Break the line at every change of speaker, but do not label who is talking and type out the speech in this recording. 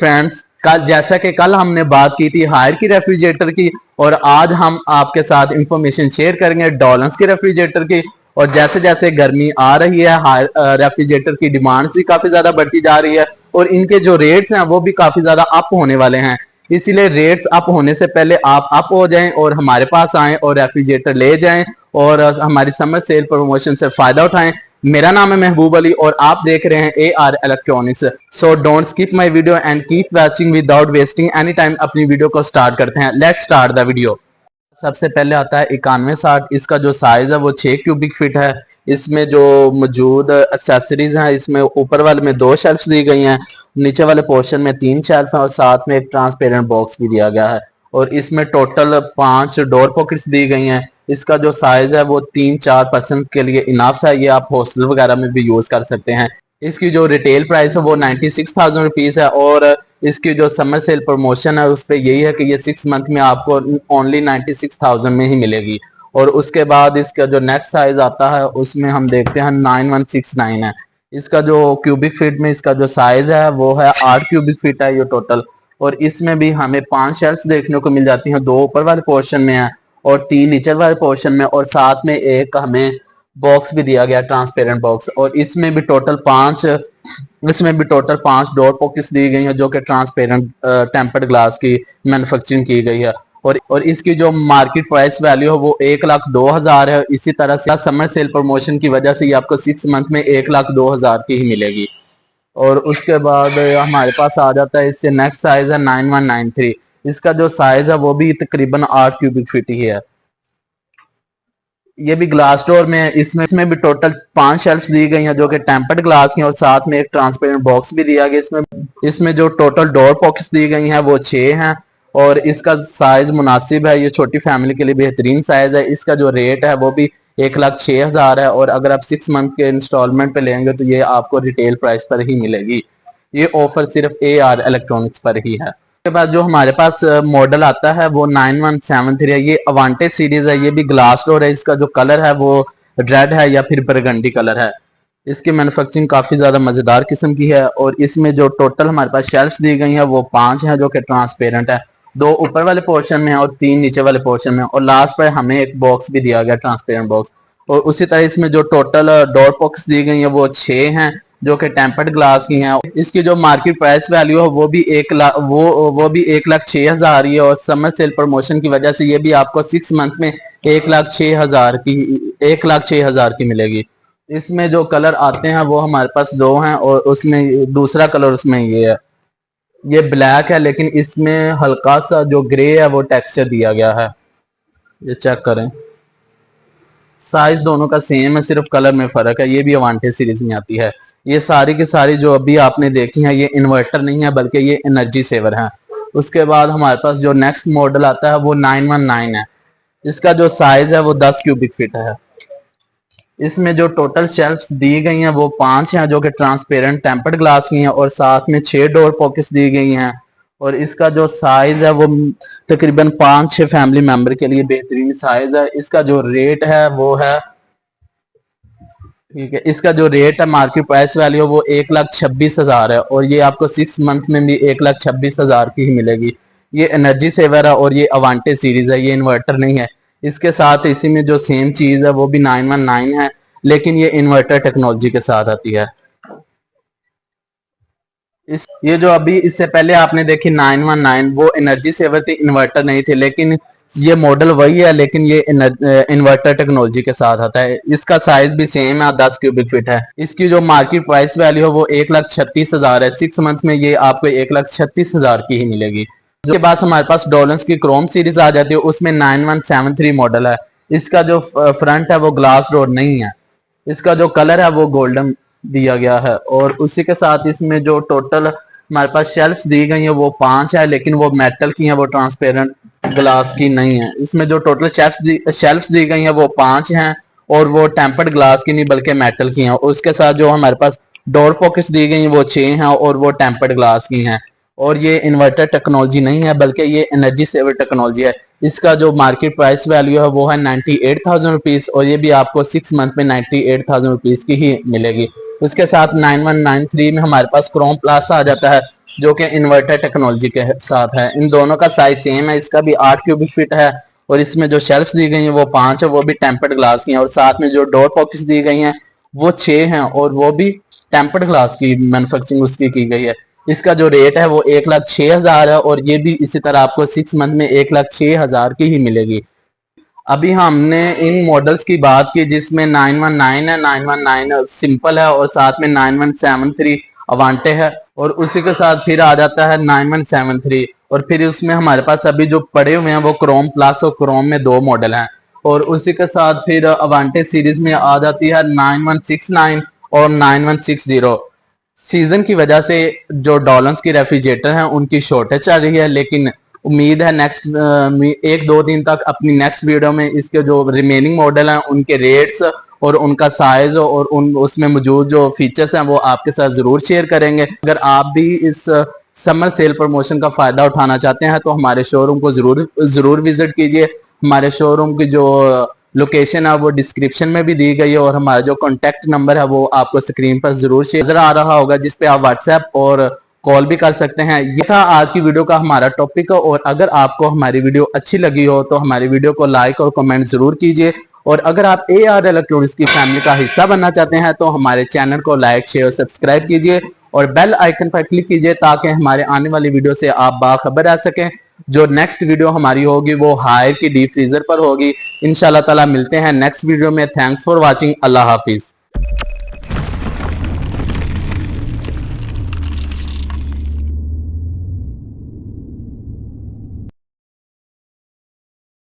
Friends, कल जैसा कि कल हमने बात की थी हायर की रेफ्रिजरेटर की, और आज हम आपके साथ इंफॉर्मेशन शेयर करेंगे डॉलर्स के रेफ्रिजरेटर की। और जैसे जैसे गर्मी आ रही है हायर रेफ्रिजरेटर की डिमांड भी काफी ज्यादा बढ़ती जा रही है, और इनके जो रेट्स हैं वो भी काफी ज्यादा अप होने वाले हैं। इसीलिए रेट्स अप होने से पहले आप अप हो जाएं और हमारे पास आएं और रेफ्रिजरेटर ले जाएं और हमारी समर सेल प्रमोशन से फायदा उठाएं। मेरा नाम है महबूब अली और आप देख रहे हैं AR electronics. So don't skip my video and keep watching without wasting any time. अपनी वीडियो को स्टार्ट करते हैं। Let's start the video. सबसे पहले आता है 9160। इसका जो साइज है वो 6 क्यूबिक फीट है। इसमें जो मौजूद एक्सेसरीज हैं, इसमें ऊपर वाले में 2 शेल्फ्स दी गई हैं, नीचे वाले पोर्शन में 3 शेल्फ हैं और साथ में एक ट्रांसपेरेंट बॉक्स भी दिया गया है। और इसमें टोटल 5 डोर पॉकेट्स दी गई हैं। इसका जो साइज है वो 3-4 पर्सन के लिए इनाफ है। ये आप हॉस्टल वगैरह में भी यूज कर सकते हैं। इसकी जो रिटेल प्राइस है वो 96,000 रुपीज है, और इसकी जो समर सेल प्रमोशन है उस पर यही है कि ये 6 मंथ में आपको ओनली 96,000 में ही मिलेगी। और उसके बाद इसका जो नेक्स्ट साइज आता है उसमें हम देखते हैं 9169 है। इसका जो क्यूबिक फीट में इसका जो साइज है वो है 8 क्यूबिक फीट है ये टोटल। और इसमें भी हमें 5 शेल्फ्स देखने को मिल जाती हैं, 2 ऊपर वाले पोर्शन में है और 3 नीचे वाले पोर्शन में, और साथ में एक हमें बॉक्स भी दिया गया ट्रांसपेरेंट बॉक्स। और इसमें भी टोटल 5 डोर पॉकेट्स दी गई हैं जो कि ट्रांसपेरेंट टेम्पर्ड ग्लास की मैन्युफैक्चरिंग की गई है। और इसकी जो मार्केट प्राइस वैल्यू है वो 1,02,000 है। इसी तरह से समर सेल प्रमोशन की वजह से ये आपको 6 मंथ में 1,02,000 की ही मिलेगी। और उसके बाद हमारे पास आ जाता है इससे नेक्स्ट साइज है 9193। इसका जो साइज है वो भी तकरीबन 8 क्यूबिक फीट ही है। ये भी ग्लास डोर में है। इसमें भी टोटल 5 शेल्फ्स दी गई हैं जो कि टेम्पर्ड ग्लास की, और साथ में एक ट्रांसपेरेंट बॉक्स भी दिया गया। इसमें जो टोटल डोर पॉकेट्स दी गई हैं वो 6 हैं, और इसका साइज मुनासिब है। ये छोटी फैमिली के लिए बेहतरीन साइज है। इसका जो रेट है वो भी 1,06,000 है, और अगर आप 6 मंथ के इंस्टॉलमेंट पे लेंगे तो ये आपको रिटेल प्राइस पर ही मिलेगी। ये ऑफर सिर्फ AR इलेक्ट्रॉनिक्स पर ही है। उसके बाद जो हमारे पास मॉडल आता है वो 9173 है। ये अवांटेज सीरीज है। ये भी ग्लास डोर है। इसका जो कलर है वो रेड है या फिर बरगंडी कलर है। इसकी मैन्युफैक्चरिंग काफी ज्यादा मजेदार किस्म की है। और इसमें जो टोटल हमारे पास शेल्फ्स दी गई है वो 5 हैं जो कि ट्रांसपेरेंट है, 2 ऊपर वाले पोर्शन में और 3 नीचे वाले पोर्शन में, और लास्ट पर हमें एक बॉक्स भी दिया गया ट्रांसपेरेंट बॉक्स। और उसी तरह इसमें जो टोटल डोर पॉकेट्स दी गई है वो 6 हैं जो कि टेम्पर्ड ग्लास की हैं। इसकी जो मार्केट प्राइस वैल्यू है वो भी 1,06,000 ही है, और समर सेल प्रमोशन की वजह से ये भी आपको 6 मंथ में 1,06,000 की मिलेगी। इसमें जो कलर आते हैं वो हमारे पास 2 हैं, और उसमें दूसरा कलर उसमें ये है, ये ब्लैक है, लेकिन इसमें हल्का सा जो ग्रे है वो टेक्सचर दिया गया है। ये चेक करें, साइज दोनों का सेम है, सिर्फ कलर में फर्क है। ये भी अवांटेज सीरीज में आती है। ये सारी की सारी जो अभी आपने देखी है ये इन्वर्टर नहीं है बल्कि ये एनर्जी सेवर है। उसके बाद हमारे पास जो नेक्स्ट मॉडल आता है वो 919 है। इसका जो साइज है वो 10 क्यूबिक फीट है। इसमें जो टोटल शेल्फ्स दी गई हैं वो 5 हैं जो कि ट्रांसपेरेंट टेम्पर्ड ग्लास की हैं, और साथ में 6 डोर पॉकेट्स दी गई हैं। और इसका जो साइज है वो तकरीबन 5-6 फैमिली मेंबर के लिए बेहतरीन साइज है। इसका जो रेट है वो है, ठीक है, इसका जो रेट है मार्केट प्राइस वैल्यू वो 1,26,000 है, और ये आपको 6 मंथ में भी 1,26,000 की ही मिलेगी। ये एनर्जी सेवर है और ये अवांटेज सीरीज है, ये इन्वर्टर नहीं है। इसके साथ इसी में जो सेम चीज है वो भी 919 है, लेकिन ये इन्वर्टर टेक्नोलॉजी के साथ आती है। ये जो अभी इससे पहले आपने देखी 919 वो एनर्जी सेवर थी, इन्वर्टर नहीं थे, लेकिन ये मॉडल वही है, लेकिन ये इन्वर्टर टेक्नोलॉजी के साथ आता है। इसका साइज भी सेम है, 10 क्यूबिक फीट है। इसकी जो मार्केट प्राइस वैल्यू है वो 1,36,000 है। 6 मंथ में ये आपको 1,36,000 की ही मिलेगी। उसके बाद हमारे पास डॉलर्स की क्रोम सीरीज आ जाती है, उसमें 9173 मॉडल है। इसका जो फ्रंट है वो ग्लास डोर नहीं है। इसका जो कलर है वो गोल्डन दिया गया है, और उसी के साथ इसमें जो टोटल हमारे पास शेल्फ्स दी गई है वो 5 है, लेकिन वो मेटल की है, वो ट्रांसपेरेंट ग्लास की नहीं है। इसमें जो टोटल शेल्फ्स दी गई है वो 5 हैं, और वो टेम्पर्ड ग्लास की नहीं बल्कि मेटल की हैं। उसके साथ जो हमारे पास डोर पॉकेट्स दी गई हैं वो 6 हैं, और वो टेम्पर्ड ग्लास की हैं। और ये इन्वर्टर टेक्नोलॉजी नहीं है बल्कि ये एनर्जी सेवर टेक्नोलॉजी है। इसका जो मार्केट प्राइस वैल्यू है वो है 98,000 रुपीज, और ये भी आपको 6 मंथ में 98,000 रुपीज की ही मिलेगी। उसके साथ 9193 में हमारे पास क्रोम प्लस आ जाता है। जो कि इन्वर्टर टेक्नोलॉजी के साथ है। इन दोनों का साइज सेम है, इसका भी 8 क्यूबिक फीट है और इसमें जो शेल्फ्स दी गई हैं वो 5 है, वो भी टेम्पर्ड ग्लास की हैं, और साथ में जो डोर पॉकेट्स दी गई हैं वो 6 हैं और वो भी टेम्पर्ड ग्लास की मैन्युफैक्चरिंग उसकी की गई है। इसका जो रेट है वो 1,06,000 है और ये भी इसी तरह आपको 6 मंथ में 1,06,000 की ही मिलेगी। अभी हमने इन मॉडल्स की बात की जिसमें 919 है, 919 सिंपल है और साथ में 9173 अवांटे है, और उसी के साथ फिर आ जाता है 9173, और फिर उसमें हमारे पास अभी जो पड़े हुए हैं वो क्रोम प्लस और क्रोम में 2 मॉडल हैं, और उसी के साथ फिर अवांटे सीरीज में आ जाती है 9169 और 9160। सीजन की वजह से जो डॉलर्स की रेफ्रिजरेटर हैं उनकी शॉर्टेज चल रही है, लेकिन उम्मीद है नेक्स्ट 1-2 दिन तक अपनी नेक्स्ट वीडियो में इसके जो रिमेनिंग मॉडल हैं उनके रेट्स और उनका साइज और उसमें मौजूद जो फीचर्स हैं वो आपके साथ जरूर शेयर करेंगे। अगर आप भी इस समर सेल प्रमोशन का फायदा उठाना चाहते हैं तो हमारे शोरूम को जरूर विजिट कीजिए। हमारे शोरूम की जो लोकेशन है वो डिस्क्रिप्शन में भी दी गई है और हमारा जो कॉन्टेक्ट नंबर है वो आपको स्क्रीन पर जरूर नजर आ रहा होगा, जिसपे आप व्हाट्सएप और कॉल भी कर सकते हैं। ये था आज की वीडियो का हमारा टॉपिक, और अगर आपको हमारी वीडियो अच्छी लगी हो तो हमारी वीडियो को लाइक और कमेंट जरूर कीजिए, और अगर आप AR इलेक्ट्रॉनिक्स की फैमिली का हिस्सा बनना चाहते हैं तो हमारे चैनल को लाइक शेयर सब्सक्राइब कीजिए और बेल आइकन पर क्लिक कीजिए ताकि हमारे आने वाली वीडियो से आप बाखबर रह सकें। जो नेक्स्ट वीडियो हमारी होगी वो हायर की डीप फ्रीजर पर होगी। इंशाल्लाह ताला मिलते हैं नेक्स्ट वीडियो में। Thanks for watching. Allah Hafiz.